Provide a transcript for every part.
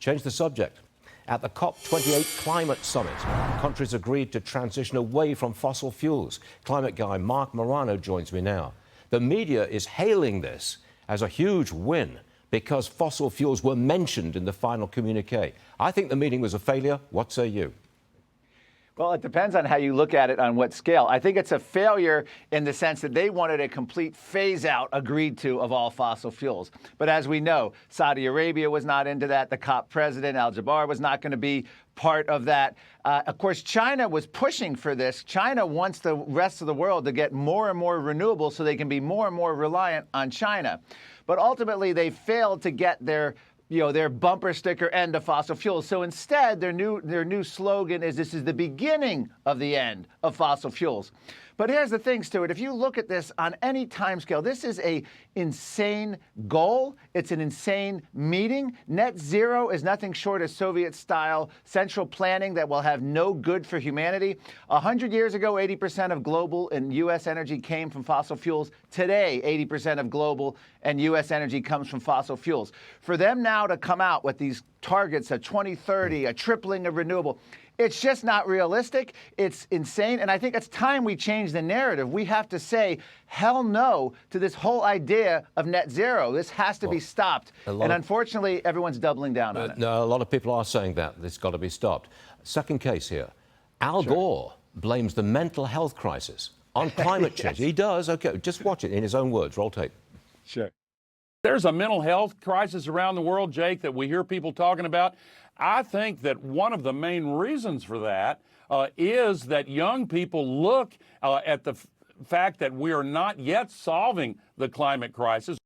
Change the subject. At the COP28 climate summit, countries agreed to transition away from fossil fuels. Climate guy Marc Morano joins me now. The media is hailing this as a huge win because fossil fuels were mentioned in the final communique. I think the meeting was a failure. What say you? Well, it depends on how you look at it, on what scale. I think it's a failure in the sense that they wanted a complete phase-out agreed to of all fossil fuels. But as we know, Saudi Arabia was not into that. The COP president, Al-Jaber, was not going to be part of that. Of course, China was pushing for this. China wants the rest of the world to get more and more renewable so they can be more and more reliant on China. But ultimately, they failed to get their bumper sticker end of fossil fuels. So instead, their new slogan is, this is the beginning of the end of fossil fuels. But here's the thing, Stuart, if you look at this on any timescale, this is an insane goal. It's an insane meeting. Net zero is nothing short of Soviet-style central planning that will have no good for humanity. 100 years ago, 80% of global and U.S. energy came from fossil fuels. Today, 80% of global and U.S. energy comes from fossil fuels. For them now to come out with these targets of 2030, a tripling of renewable, it's just not realistic. It's insane. And I think it's time we change the narrative. We have to say, hell no to this whole idea of net zero. This has to be stopped. And unfortunately, everyone's doubling down on it. No, a lot of people are saying that. It's got to be stopped. Second case here. Al Gore blames the mental health crisis on climate change. He does. OK, just watch it in his own words. Roll tape. Sure. There's a mental health crisis around the world, Jake, that we hear people talking about. I think that one of the main reasons for that is that young people look at the fact that we are not yet solving the climate crisis.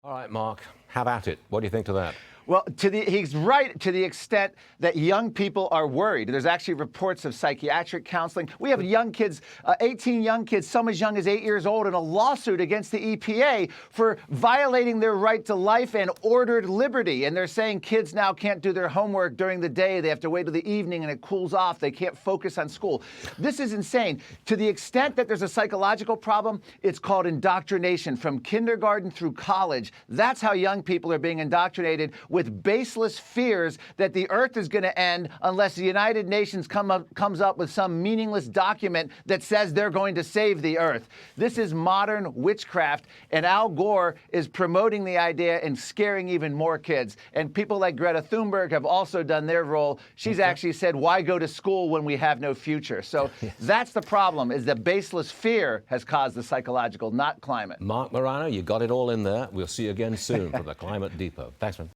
All right, Mark, have at it. What do you think to that? Well, he's right to the extent that young people are worried. There's actually reports of psychiatric counseling. We have young kids, 18 young kids, some as young as 8 years old, in a lawsuit against the EPA for violating their right to life and ordered liberty. And they're saying kids now can't do their homework during the day. They have to wait till the evening and it cools off. They can't focus on school. This is insane. To the extent that there's a psychological problem, it's called indoctrination from kindergarten through college. That's how young people are being indoctrinated with baseless fears that the earth is going to end unless the United Nations comes up with some meaningless document that says they're going to save the earth. This is modern witchcraft, and Al Gore is promoting the idea and scaring even more kids. And people like Greta Thunberg have also done their role. She's actually said, why go to school when we have no future? So that's the problem, is that baseless fear has caused the psychological, not climate. Marc Morano, you got it all in there. We'll see you again soon for the Climate Depot. Thanks, man.